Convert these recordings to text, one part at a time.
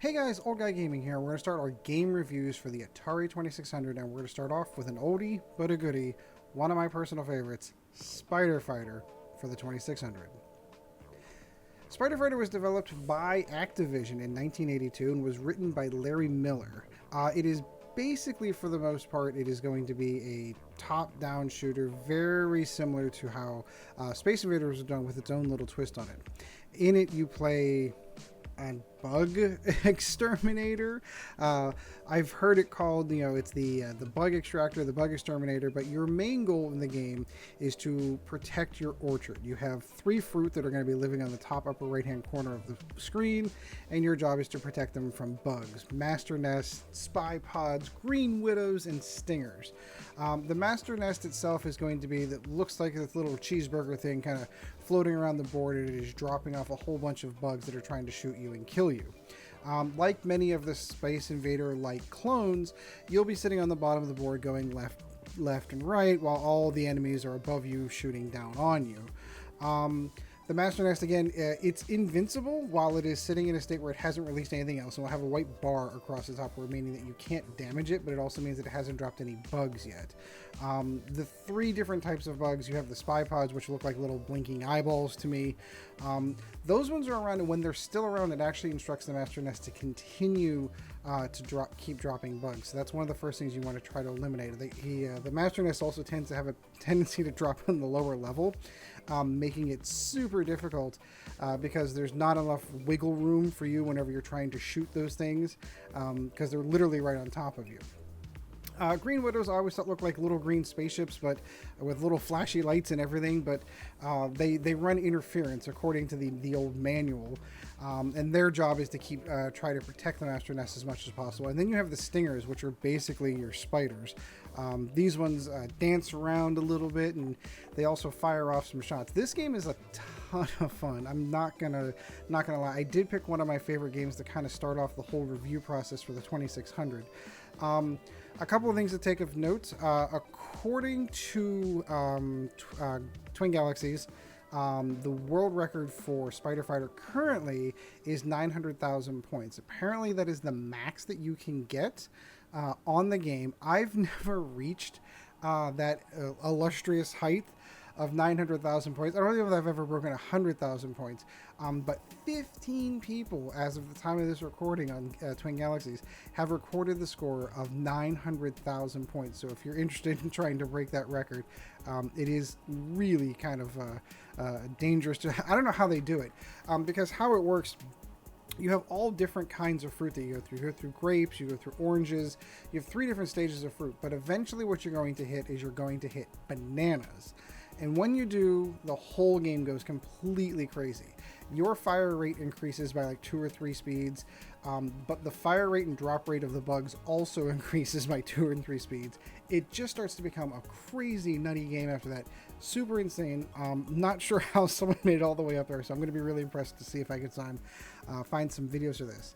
Hey guys, Old Guy Gaming here. We're going to start our game reviews for the Atari 2600, and we're going to start off with an oldie but a goodie, one of my personal favorites, Spider Fighter for the 2600. Spider Fighter was developed by Activision in 1982 and was written by Larry Miller. It is basically, for the most part, it is going to be a top-down shooter, very similar to how Space Invaders was done with its own little twist on it. In it, you play and bug exterminator. I've heard it called, it's the bug extractor, the bug exterminator, but your main goal in the game is to protect your orchard. You have 3 fruit that are going to be living on the top upper right hand corner of the screen, and your job is to protect them from bugs, master nests, spy pods, green widows, and stingers. The master nest itself is going to be that looks like this little cheeseburger thing kind of floating around the board, and it is dropping off a whole bunch of bugs that are trying to shoot you and kill you. Like many of the Space Invader-like clones, you'll be sitting on the bottom of the board going left and right, while all the enemies are above you shooting down on you. The Master Nest, again, it's invincible while it is sitting in a state where it hasn't released anything else. It will have a white bar across the top, meaning that you can't damage it, but it also means that it hasn't dropped any bugs yet. The 3 different types of bugs, you have the spy pods, which look like little blinking eyeballs to me. Those ones are around, and when they're still around, it actually instructs the Master Nest to continue to keep dropping bugs. So that's one of the first things you want to try to eliminate. The Master Nest also tends to have a tendency to drop on the lower level, making it super difficult because there's not enough wiggle room for you whenever you're trying to shoot those things, because they're literally right on top of you. Green Widows I always thought looked like little green spaceships, but with little flashy lights and everything, but they run interference according to the old manual, and their job is to try to protect the Master Nest as much as possible. And then you have the Stingers, which are basically your spiders. These ones dance around a little bit, and they also fire off some shots. This game is a ton of fun. I'm not gonna lie. I did pick one of my favorite games to kind of start off the whole review process for the 2600. A couple of things to take of note. According to Twin Galaxies, the world record for Spider Fighter currently is 900,000 points. Apparently that is the max that you can get on the game. I've never reached that illustrious height of 900,000 points. I don't know if I've ever broken 100,000 points, but 15 people, as of the time of this recording on Twin Galaxies, have recorded the score of 900,000 points. So if you're interested in trying to break that record, it is really kind of dangerous. I don't know how they do it, because how it works, you have all different kinds of fruit that you go through. You go through grapes, you go through oranges, you have 3 different stages of fruit, but eventually what you're going to hit is you're going to hit bananas. And when you do, the whole game goes completely crazy. Your fire rate increases by like 2 or 3 speeds, but the fire rate and drop rate of the bugs also increases by 2 or 3 speeds. It just starts to become a crazy, nutty game after that. Super insane. Not sure how someone made it all the way up there, so I'm going to be really impressed to see if I can find some videos of this.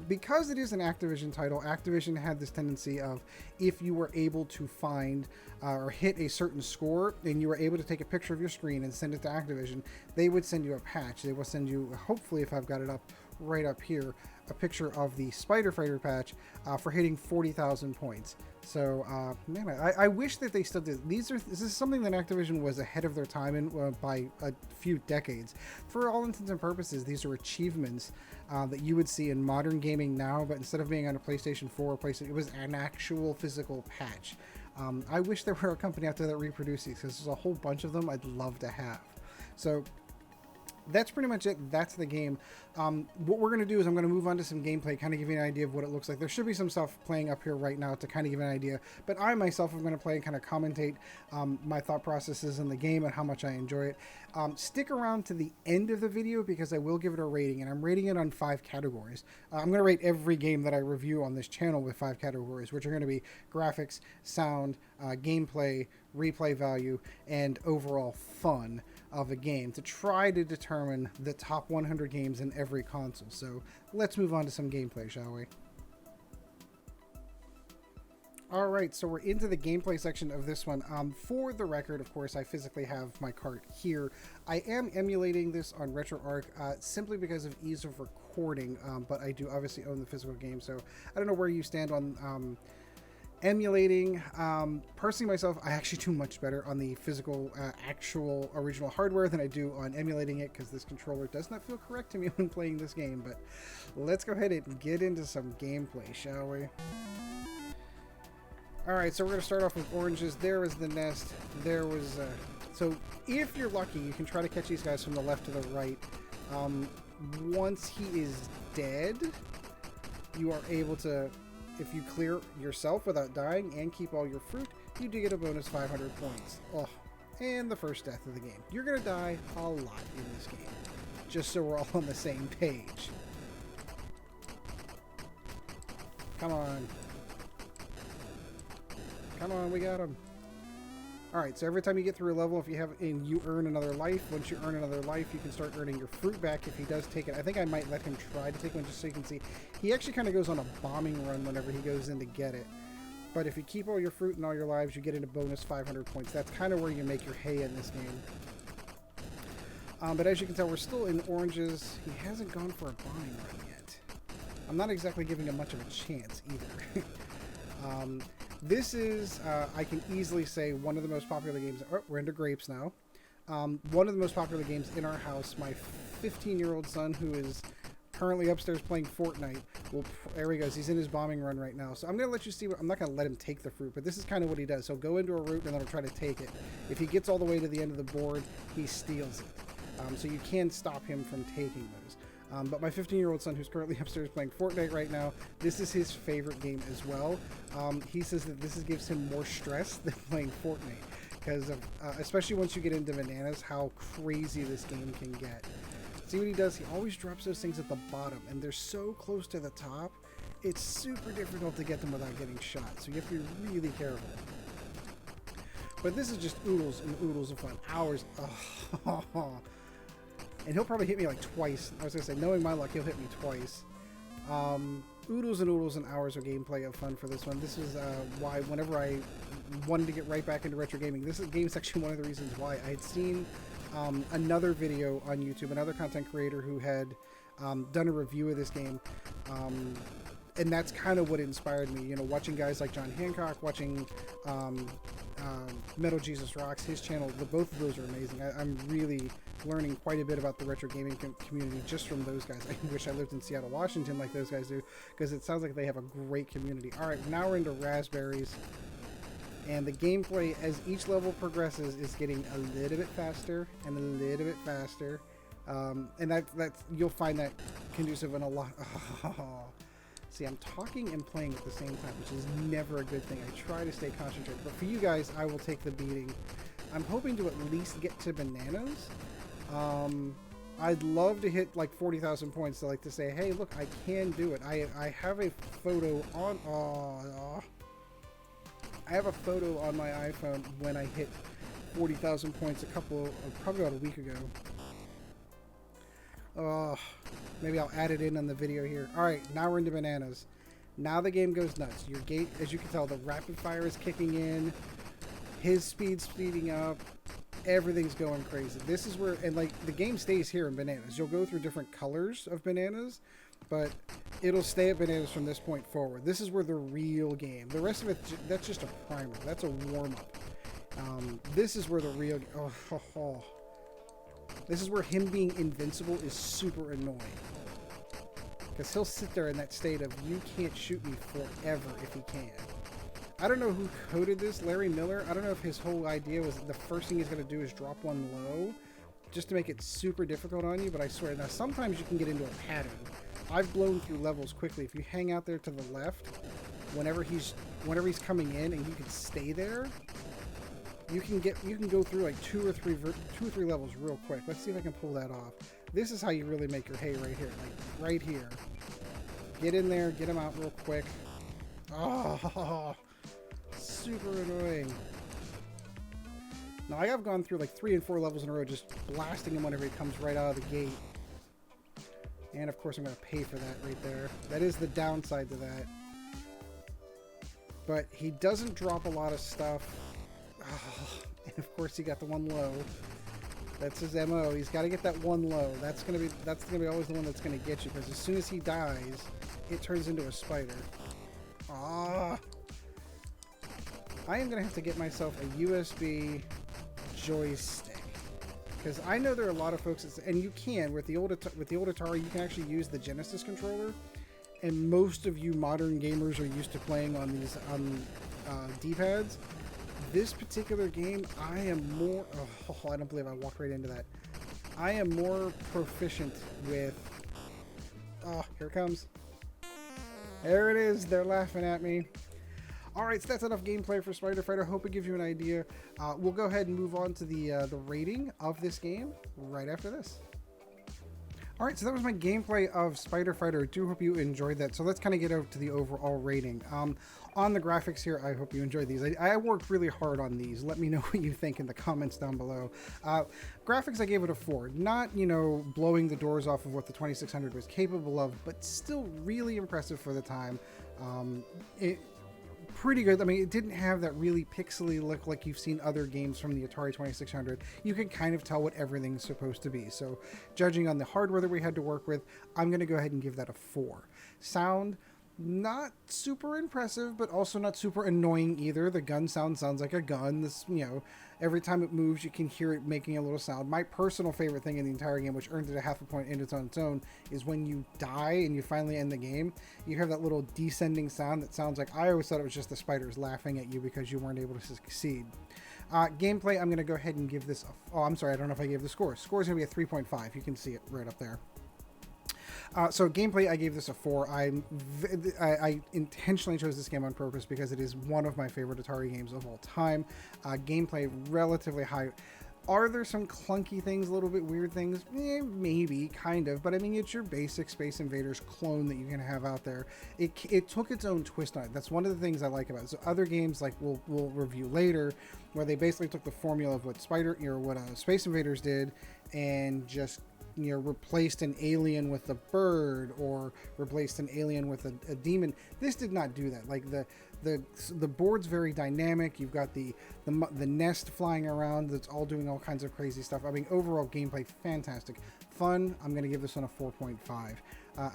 Because it is an Activision title, Activision had this tendency of, if you were able to find or hit a certain score and you were able to take a picture of your screen and send it to Activision, they would send you a patch. They will send you, hopefully if I've got it up right up here, a picture of the Spider Fighter patch for hitting 40,000 points. So, man, I wish that they still did. This is something that Activision was ahead of their time in by a few decades. For all intents and purposes, these are achievements that you would see in modern gaming now, but instead of being on a PlayStation 4 or PlayStation, it was an actual physical patch. I wish there were a company out there that reproduced these, because there's a whole bunch of them I'd love to have. So that's pretty much it. That's the game. What we're going to do is I'm going to move on to some gameplay, kind of give you an idea of what it looks like. There should be some stuff playing up here right now to kind of give an idea, but I myself am going to play and kind of commentate my thought processes in the game and how much I enjoy it. Stick around to the end of the video, because I will give it a rating, and I'm rating it on 5 categories. I'm going to rate every game that I review on this channel with 5 categories, which are going to be graphics, sound, gameplay, replay value, and overall fun of a game, to try to determine the top 100 games in every console. So let's move on to some gameplay, shall we? Alright, so we're into the gameplay section of this one. For the record, of course, I physically have my cart here. I am emulating this on RetroArch simply because of ease of recording. recording, but I do obviously own the physical game, so I don't know where you stand on emulating. Personally, myself, I actually do much better on the physical, actual original hardware than I do on emulating it, because this controller does not feel correct to me when playing this game. But let's go ahead and get into some gameplay, shall we? Alright, so we're going to start off with oranges. There was the nest. There was... so if you're lucky, you can try to catch these guys from the left to the right. Once he is dead, you are able to... If you clear yourself without dying and keep all your fruit, you do get a bonus 500 points. Oh, and the first death of the game. You're going to die a lot in this game, just so we're all on the same page. Come on. Come on, we got him. Alright, so every time you get through a level, if you have, and you earn another life, once you earn another life, you can start earning your fruit back if he does take it. I think I might let him try to take one just so you can see. He actually kind of goes on a bombing run whenever he goes in to get it. But if you keep all your fruit and all your lives, you get a bonus 500 points. That's kind of where you make your hay in this game. But as you can tell, we're still in oranges. He hasn't gone for a bombing run yet. I'm not exactly giving him much of a chance either. This is, I can easily say, one of the most popular games. Oh, we're into grapes now. One of the most popular games in our house. My 15-year-old son, who is currently upstairs playing Fortnite, there he goes. He's in his bombing run right now. So I'm going to let you see. I'm not going to let him take the fruit, but this is kind of what he does. He'll go into a route and then he'll try to take it. If he gets all the way to the end of the board, he steals it. So you can stop him from taking those. But my 15-year-old son, who's currently upstairs playing Fortnite right now, this is his favorite game as well. He says that this gives him more stress than playing Fortnite, because of, especially once you get into bananas, how crazy this game can get. See what he does? He always drops those things at the bottom, and they're so close to the top, it's super difficult to get them without getting shot, so you have to be really careful. But this is just oodles and oodles of fun. Hours. Oh. And he'll probably hit me like twice. I was going to say, knowing my luck, he'll hit me twice. Oodles and oodles and hours of gameplay of fun for this one. This is why whenever I wanted to get right back into retro gaming, this game is actually one of the reasons why. I had seen another video on YouTube, another content creator who had done a review of this game. And that's kind of what inspired me, you know, watching guys like John Hancock, watching Metal Jesus Rocks, his channel. Both of those are amazing. I'm really learning quite a bit about the retro gaming community just from those guys. I wish I lived in Seattle, Washington like those guys do, because it sounds like they have a great community. Alright, now we're into raspberries. And the gameplay, as each level progresses, is getting a little bit faster and a little bit faster. And that's you'll find that conducive in a lot. See, I'm talking and playing at the same time, which is never a good thing. I try to stay concentrated. But for you guys, I will take the beating. I'm hoping to at least get to bananas. I'd love to hit like 40,000 points to like to say, hey, look, I can do it. I have a photo on... I have a photo on my iPhone when I hit 40,000 points probably about a week ago. Maybe I'll add it in on the video here. Alright, now we're into bananas. Now the game goes nuts. Your gate, as you can tell, the rapid fire is kicking in. His speed's speeding up. Everything's going crazy. This is where, and like, the game stays here in bananas. You'll go through different colors of bananas, but it'll stay at bananas from this point forward. This is where the real game. The rest of it, that's just a primer. That's a warm-up. This is where the real... This is where him being invincible is super annoying. Because he'll sit there in that state of, you can't shoot me forever if he can. I don't know who coded this, Larry Miller. I don't know if his whole idea was the first thing he's going to do is drop one low, just to make it super difficult on you, but I swear, now sometimes you can get into a pattern. I've blown through levels quickly. If you hang out there to the left, whenever he's coming in and you can stay there, you can go through like two or three levels real quick. Let's see if I can pull that off. This is how you really make your hay right here, like right here. Get in there, get him out real quick. Oh, super annoying. Now I have gone through like 3 and 4 levels in a row just blasting him whenever he comes right out of the gate. And of course I'm going to pay for that right there. That is the downside to that. But he doesn't drop a lot of stuff. And of course he got the one low. That's his MO. He's got to get that one low. That's gonna be always the one that's gonna get you, because as soon as he dies, it turns into a spider. Ah! I am gonna have to get myself a USB joystick, because I know there are a lot of folks, and you can with the old Atari, you can actually use the Genesis controller, and most of you modern gamers are used to playing on these D-pads. This particular game, I am more... Oh, I don't believe I walked right into that. I am more proficient with... Oh, here it comes. There it is. They're laughing at me. Alright, so that's enough gameplay for Spider Fighter. Hope it gives you an idea. We'll go ahead and move on to the rating of this game right after this. Alright, so that was my gameplay of Spider Fighter. I do hope you enjoyed that. So let's kind of get over to the overall rating. On the graphics here, I hope you enjoyed these. I worked really hard on these. Let me know what you think in the comments down below. Graphics, I gave it a 4. Not, you know, blowing the doors off of what the 2600 was capable of, but still really impressive for the time. Pretty good. I mean, it didn't have that really pixely look like you've seen other games from the Atari 2600. You can kind of tell what everything's supposed to be. So, judging on the hardware that we had to work with, I'm going to go ahead and give that a 4. Sound, not super impressive, but also not super annoying either. The gun sounds like a gun. This, you know, every time it moves, you can hear it making a little sound. My personal favorite thing in the entire game, which earned it a half a point in its own, is when you die and you finally end the game, you have that little descending sound that sounds like... I always thought it was just the spiders laughing at you because you weren't able to succeed. Gameplay, I'm going to go ahead and give this a... Oh, I'm sorry, I don't know if I gave the score. Score is going to be a 3.5. You can see it right up there. So gameplay, I gave this a 4. I intentionally chose this game on purpose because it is one of my favorite Atari games of all time. Gameplay, relatively high. Are there some clunky things, a little bit weird things? Maybe, kind of. But I mean, it's your basic Space Invaders clone that you can have out there. It took its own twist on it. That's one of the things I like about it. So other games, like we'll review later, where they basically took the formula of what Space Invaders did and just, you know, replaced an alien with a bird or replaced an alien with a demon. This did not do that. Like the board's very dynamic. You've got the nest flying around that's all doing all kinds of crazy stuff. I mean, overall gameplay, fantastic. Fun, I'm going to give this one a 4.5.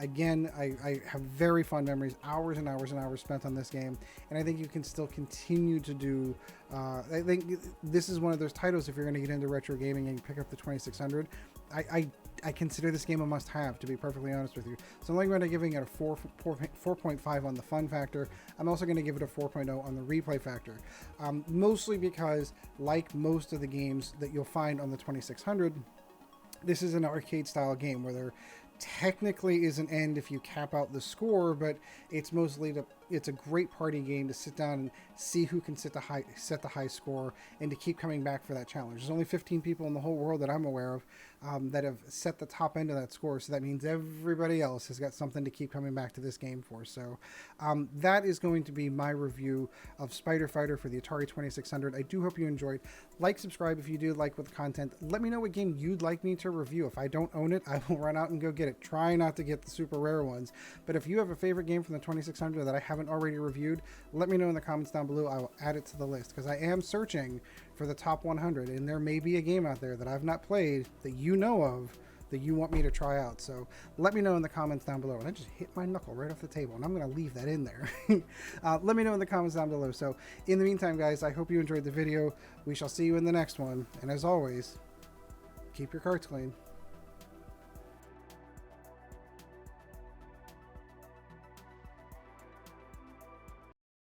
Again, I have very fond memories, hours and hours and hours spent on this game, and I think you can still continue to do... I think this is one of those titles, if you're going to get into retro gaming and you pick up the 2600, I consider this game a must-have, to be perfectly honest with you. So I'm only going to giving it a 4.5 on the fun factor. I'm also going to give it a 4.0 on the replay factor, mostly because, like most of the games that you'll find on the 2600, this is an arcade-style game where there technically is an end if you cap out the score, but it's mostly it's a great party game to sit down and see who can set the high score and to keep coming back for that challenge. There's only 15 people in the whole world that I'm aware of that have set the top end of that score, so that means everybody else has got something to keep coming back to this game for. So that is going to be my review of Spider Fighter for the Atari 2600. I do hope you enjoyed. Like, subscribe if you do like with the content. Let me know what game you'd like me to review. If I don't own it, I will run out and go get it. Try not to get the super rare ones, but if you have a favorite game from the 2600 that I haven't already reviewed, let me know in the comments down below. I will add it to the list, because I am searching for the top 100, and there may be a game out there that I've not played that you know of that you want me to try out. So let me know in the comments down below. And I just hit my knuckle right off the table, and I'm going to leave that in there. Let me know in the comments down below. So in the meantime, guys, I hope you enjoyed the video. We shall see you in the next one, and as always, keep your cards clean.